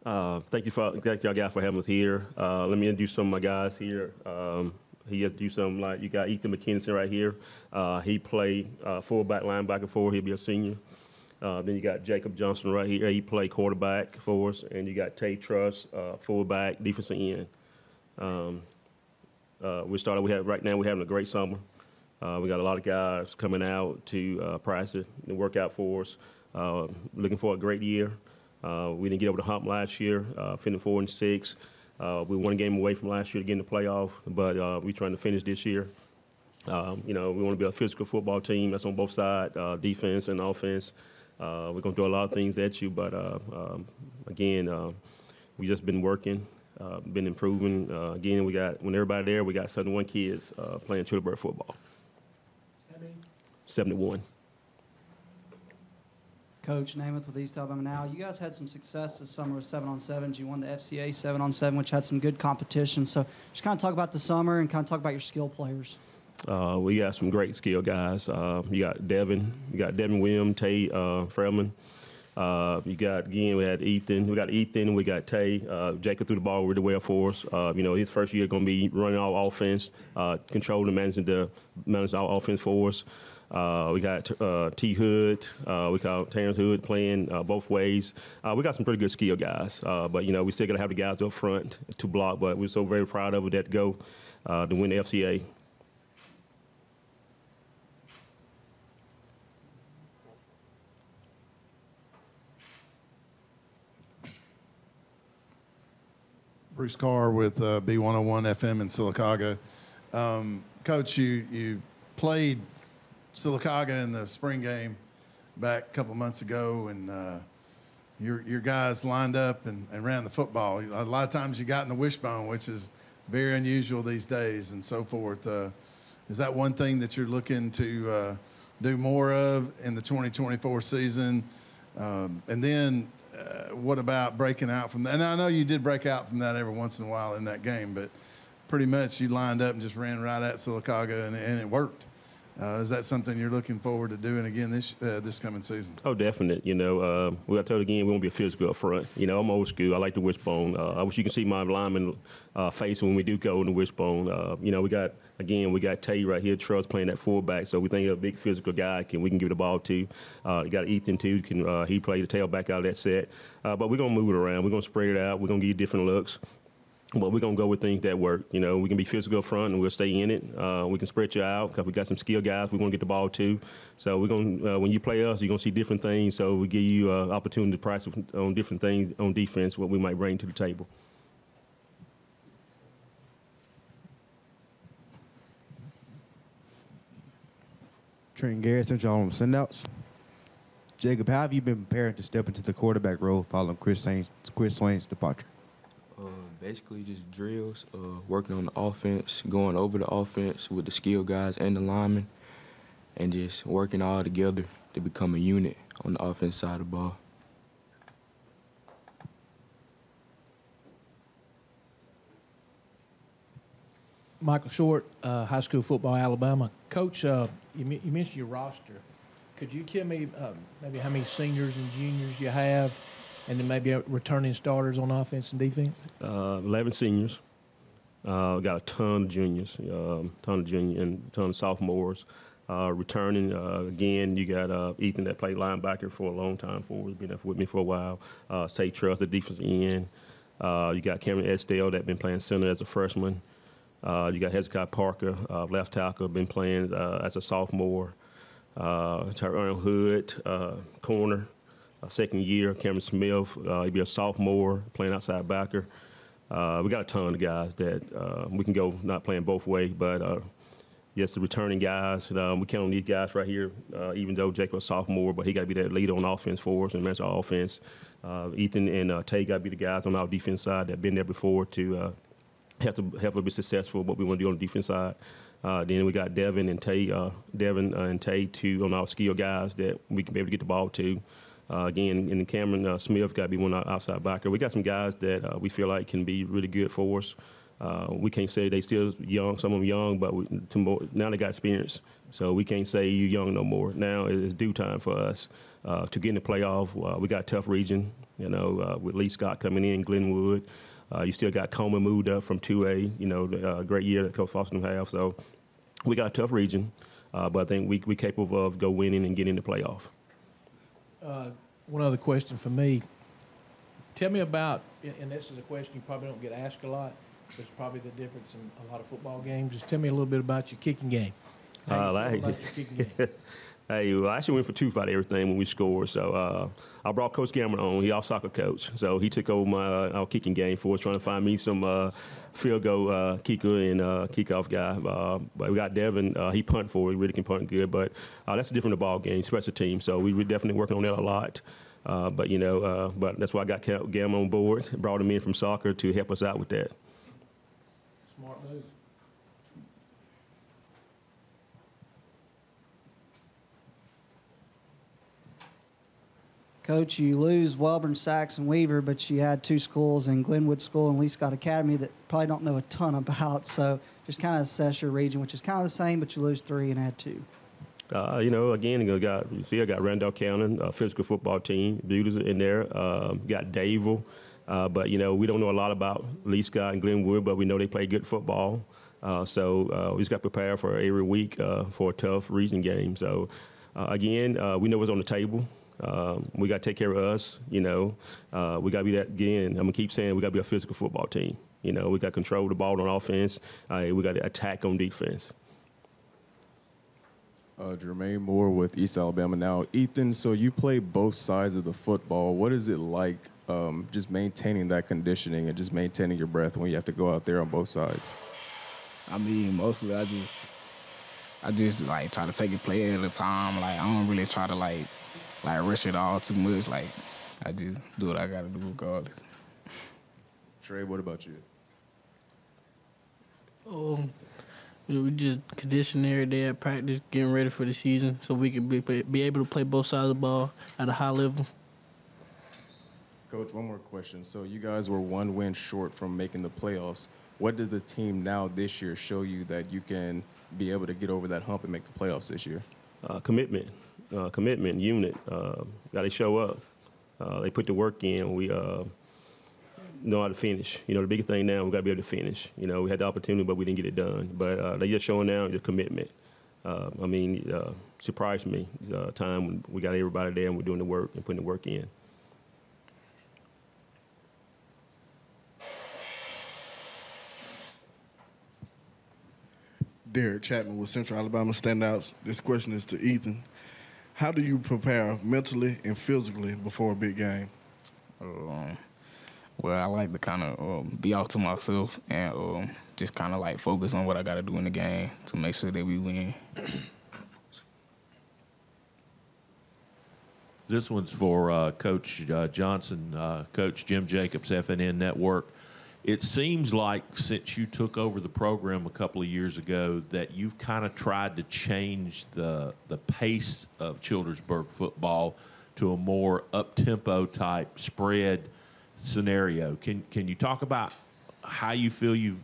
Thank y'all guys for having us here. Let me introduce some of my guys here. He has to do something like you got Ethan McKinnison right here. He played fullback, linebacker for. He'll be a senior. Then you got Jacob Johnson right here. He played quarterback for us, and you got Tay Truss, fullback, defensive end. Right now we're having a great summer. We got a lot of guys coming out to practice and work out for us. Looking for a great year. We didn't get over the hump last year, finished 4-6. We won a game away from last year to get in the playoff, but we're trying to finish this year. We want to be a physical football team. That's on both sides, defense and offense. We're going to throw a lot of things at you, but again, we just been working, been improving. Again, when everybody there, we got 71 kids playing Childersburg football. 71. Coach Namath with East Alabama Now. You guys had some success this summer with 7-on-7s. You won the FCA 7-on-7, which had some good competition. So just kind of talk about the summer and kind of talk about your skill players. We got some great skill guys. You got Devin Williams, Tay Freeman. We had Ethan. We got Tay. Jacob threw the ball really well for us. His first year going to be running all offense, controlling and managing all offense for us. We got T. Hood. We got Terrence Hood playing both ways. We got some pretty good skill guys, but we still got to have the guys up front to block. But we're so very proud of it that to go to win the FCA. Bruce Carr with B101 FM in Sylacauga. Coach, you played Sylacauga in the spring game back a couple months ago, and your guys lined up and ran the football. A lot of times you got in the wishbone, which is very unusual these days and so forth. Is that one thing that you're looking to do more of in the 2024 season? And then what about breaking out from that? And I know you did break out from that every once in a while in that game, but pretty much you lined up and just ran right at Sylacauga, and it worked. Is that something you're looking forward to doing again this coming season? Oh, definite. We got told again, we won't be a physical up front. I'm old school. I like the wishbone. I wish you can see my lineman face when we do go in the wishbone. We got Tay right here, Truss playing that fullback. So we think a big physical guy we can give the ball to. You got Ethan too. He played the tailback out of that set. But we're gonna move it around. We're gonna spread it out. We're gonna give you different looks. But we're going to go with things that work. We can be physical up front and we'll stay in it. We can spread you out because we got some skill guys we want to get the ball to. So we're going to, when you play us, you're going to see different things. So we give you opportunity to practice on different things on defense, what we might bring to the table. Trent Garrison, John Sendouts. Jacob, how have you been preparing to step into the quarterback role following Chris Swain's departure? Basically just drills, working on the offense, going over the offense with the skill guys and the linemen, and just working all together to become a unit on the offense side of the ball. Michael Short, high school football, Alabama. Coach, you mentioned your roster. Could you give me maybe how many seniors and juniors you have, and then maybe returning starters on offense and defense? 11 seniors. We got a ton of juniors, and a ton of sophomores. Returning, again, you got Ethan that played linebacker for a long time for us, been there with me for a while. Tay Truss, the defensive end. You got Cameron Estelle that been playing center as a freshman. You got Hezekiah Parker, left tackle, been playing as a sophomore. Tyrone Hood, corner. Second year, Cameron Smith, he'll be a sophomore, playing outside backer. We got a ton of guys that we can go not playing both ways, but yes, the returning guys, we count on these guys right here, even though Jacob's a sophomore, but he got to be that leader on offense for us and manage our offense. Ethan and Tay got to be the guys on our defense side that have been there before to have to be successful, what we want to do on the defense side. Then we got Devin and Tay too on our skill guys that we can be able to get the ball to. Again, and Cameron Smith got to be one of our outside backer. We got some guys that we feel like can be really good for us. We can't say they still young, some of them young, but now they got experience. So we can't say you young no more. Now it's due time for us to get in the playoff. We got a tough region. You know, with Lee Scott coming in, Glenwood. You still got Coleman moved up from 2A. You know, great year that Coach Foster have. So we got a tough region, but I think we capable of go winning and getting in the playoff. One other question for me. Tell me about, and this is a question you probably don't get asked a lot, but it's probably the difference in a lot of football games. Just tell me a little bit about your kicking game. How you feel about your kicking game? Hey, well, I actually went for two out of everything when we scored. So I brought Coach Gamble on. He our soccer coach. So he took over my our kicking game for us, trying to find me some field goal kicker and kickoff guy. But we got Devin. He punt for it. He really can punt good. But that's a different ball game, special team. So we're definitely working on that a lot. But, you know, but that's why I got Gamble on board, brought him in from soccer to help us out with that. Smart move. Coach, you lose Welborn, Saxon, Weaver, but you had two schools in Glenwood School and Lee Scott Academy that probably don't know a ton about. So just kind of assess your region, which is kind of the same, but you lose three and add two. You know, again, I got Randolph County, physical football team, Beauties in there. Got Dayville. But, you know, we don't know a lot about Lee Scott and Glenwood, but we know they play good football. So we just got prepared for every week for a tough region game. So, again, we know what's on the table. We got to take care of us, you know. We got to be that, again, I'm going to keep saying we got to be a physical football team. You know, we got to control the ball on offense. We got to attack on defense. Jermaine Moore with East Alabama now. Ethan, so you play both sides of the football. What is it like just maintaining that conditioning and just maintaining your breath when you have to go out there on both sides? I mean, mostly I just like try to take it play at a time. Like I don't really try to like rush it all too much. Like I just do what I gotta do regardless. Trey, what about you? We just condition every day at practice, getting ready for the season, so we can be able to play both sides of the ball at a high level. Coach, one more question. So you guys were one win short from making the playoffs. What did the team now this year show you that you can be able to get over that hump and make the playoffs this year? Commitment, unit. Got to show up. They put the work in. We know how to finish. You know, the biggest thing now, we got to be able to finish. You know, we had the opportunity, but we didn't get it done. But they just showing now the commitment. Surprised me the time when we got everybody there and we're doing the work and putting the work in. Derek Chapman with Central Alabama Standouts. This question is to Ethan. How do you prepare mentally and physically before a big game? Well, I like to kind of be off to myself and just kind of like focus on what I got to do in the game to make sure that we win. This one's for Coach Johnson, Coach Jim Jacobs, FNN Network. It seems like since you took over the program a couple of years ago that you've kind of tried to change the pace of Childersburg football to a more up-tempo type spread scenario. Can you talk about how you feel you've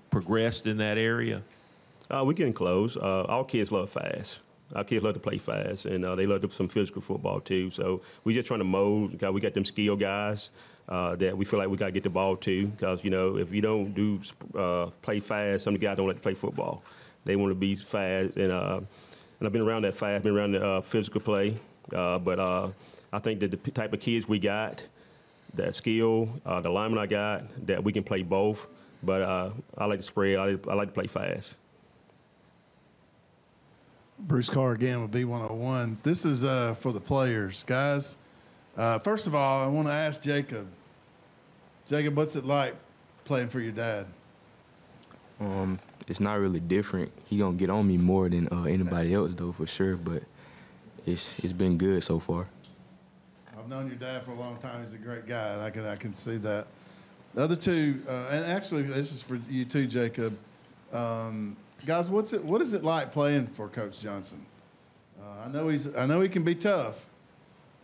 progressed in that area? We're getting close. Our kids love fast. Our kids love to play fast, and they love some physical football too. So we're just trying to mold. We got them skill guys that we feel like we got to get the ball to. Because, you know, if you don't play fast, some of the guys don't like to play football. They want to be fast, and I've been around that fast, been around the physical play. But I think that the type of kids we got, that skill, the lineman I got, that we can play both. But I like to spread. I like to play fast. Bruce Carr again with B101. This is for the players. Guys, first of all, I want to ask Jacob. Jacob, what's it like playing for your dad? It's not really different. He gonna get on me more than anybody else, though, for sure. But it's been good so far. I've known your dad for a long time. He's a great guy, and I can see that. The other two, and actually this is for you too, Jacob. Guys, what is it like playing for Coach Johnson? I know he can be tough,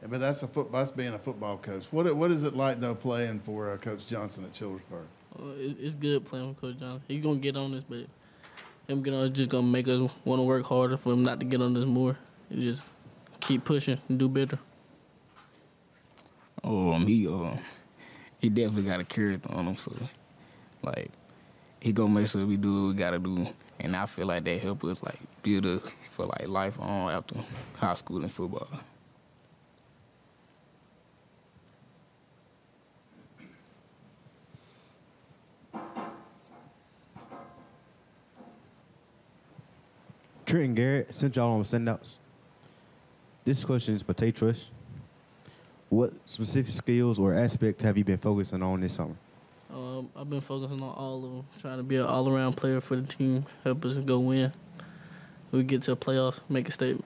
but that's being a football coach. What is it like though playing for Coach Johnson at Childersburg? It's good playing with Coach Johnson. He's gonna get on this, but him getting on is just gonna make us want to work harder for him not to get on this more. And just keep pushing and do better. He definitely got a character on him, so like he gonna make sure we do what we gotta do, and I feel like that help us like build us for like life on after high school and football. Trent Garrett, sent y'all on sendouts. This question is for Tay Trush. What specific skills or aspect have you been focusing on this summer? I've been focusing on all of them, trying to be an all-around player for the team, help us go win. We get to a playoff, make a statement.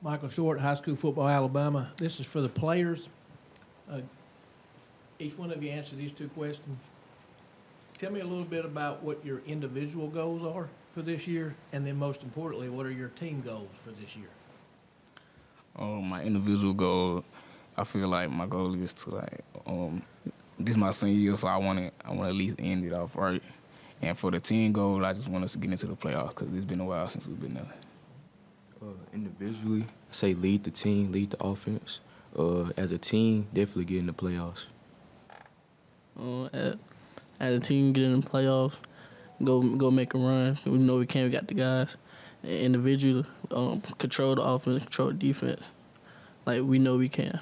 Michael Short, high school football, Alabama. This is for the players. Each one of you answer these two questions. Tell me a little bit about what your individual goals are for this year, and then most importantly, what are your team goals for this year? My individual goal, I feel like my goal is to this is my senior year, so I want to at least end it off right. And for the team goal, I just want us to get into the playoffs because it's been a while since we've been there. Individually, I say lead the team, lead the offense. As a team, definitely get in the playoffs. As a team, get in the playoffs, go make a run. We know we can. We got the guys. Individually, control the offense, control the defense. Like we know we can.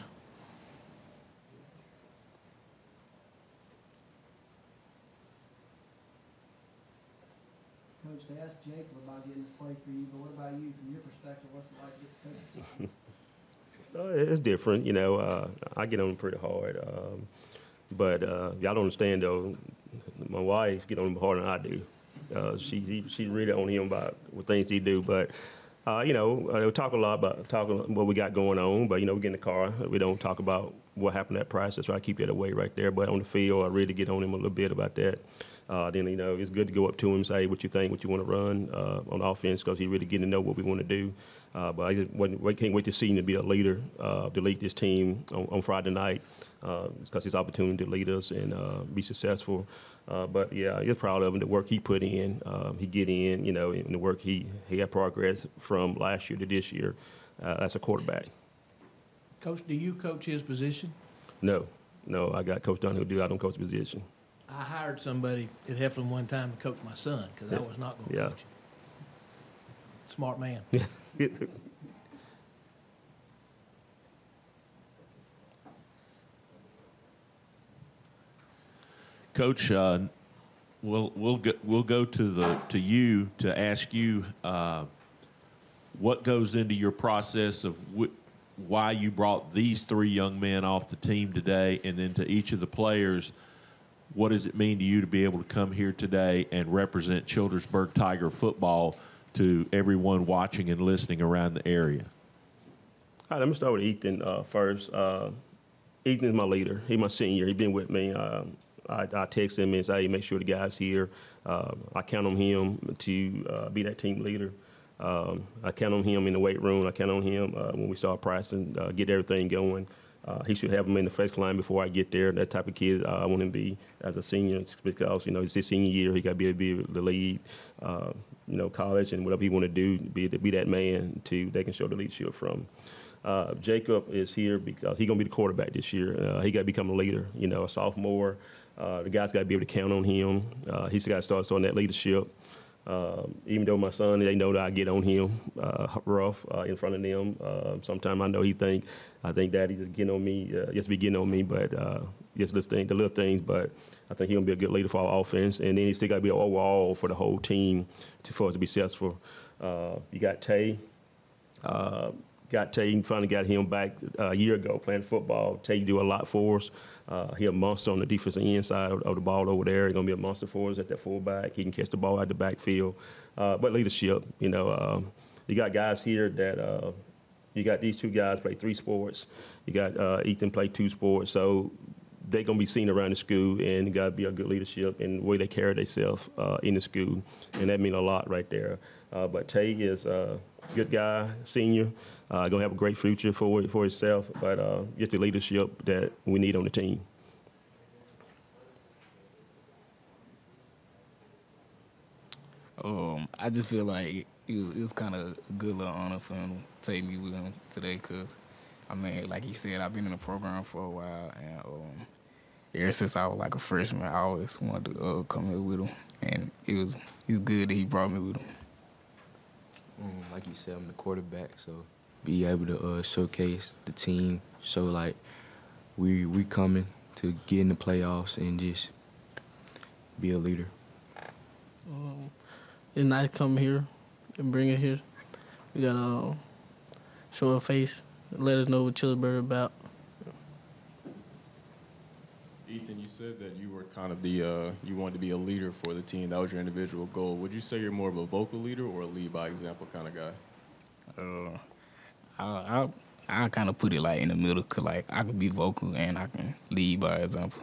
Coach, they asked Jacob about getting to play for you, but what about you from your perspective? What's it like to get to coach? It's different, you know. I get on him pretty hard, but y'all don't understand though. My wife get on him harder than I do. She really on him about what things he do, but we talk a lot about what we got going on. But we get in the car, we don't talk about what happened at practice. Try to keep that away right there. But on the field, I really get on him a little bit about that. Then it's good to go up to him and say what you think, what you want to run on offense, because he really getting to know what we want to do. But I can't wait to see him to be a leader, to lead this team on Friday night, because his opportunity to lead us and be successful. But yeah, I'm just proud of him, the work he put in. He get in, and the work he had progress from last year to this year as a quarterback. Coach, do you coach his position? No, I got Coach Dunn who do. I don't coach position. I hired somebody at Heflin one time to coach my son because I was not going to coach him. Smart man. Coach, we'll go to you to ask you what goes into your process of why you brought these three young men off the team today, and then to each of the players, what does it mean to you to be able to come here today and represent Childersburg Tiger football to everyone watching and listening around the area? All right, let me start with Ethan first. Ethan is my leader. He's my senior. He's been with me. I text him and say, hey, make sure the guy's here. I count on him to be that team leader. I count on him in the weight room. I count on him when we start practicing, get everything going. He should have him in the flex line before I get there. That type of kid I want him to be as a senior, because it's his senior year. He got to be able to lead, college and whatever he want to do, be that man they can show the leadership from. Jacob is here because he's gonna be the quarterback this year. He got to become a leader. A sophomore. The guys got to be able to count on him. He's got to start showing that leadership. Even though my son, they know that I get on him rough in front of them. Sometimes I know I think Daddy just getting on me, just be getting on me, but just the little things. But I think he's gonna be a good leader for our offense, and then he's still got to be overall for the whole team for us to be successful. You got Tay. Finally got him back a year ago playing football. Tay do a lot for us. He a monster on the defensive end side of the ball over there. He's going to be a monster for us at that fullback. He can catch the ball out the backfield. But leadership, you got guys here that you got these two guys play 3 sports. You got Ethan play 2 sports. So they're going to be seen around the school, and you got to be a good leadership in the way they carry themselves in the school. And that means a lot right there. But Tay is a good guy, senior, going to have a great future for himself, but just the leadership that we need on the team. I just feel like it was kind of a good little honor for him to take me with him today, cause I mean, like he said, I've been in the program for a while, and ever since I was like a freshman, I always wanted to come here with him, and it's good that he brought me with him. Like you said, I'm the quarterback, so be able to showcase the team, show like we coming to get in the playoffs and just be a leader. It's nice to come here and bring it here. We gotta show a face, let us know what Childersburg about. Ethan, you said that you were kind of you wanted to be a leader for the team. That was your individual goal. Would you say you're more of a vocal leader or a lead by example kind of guy? I kind of put it like in the middle, cause like I can be vocal and I can lead by example.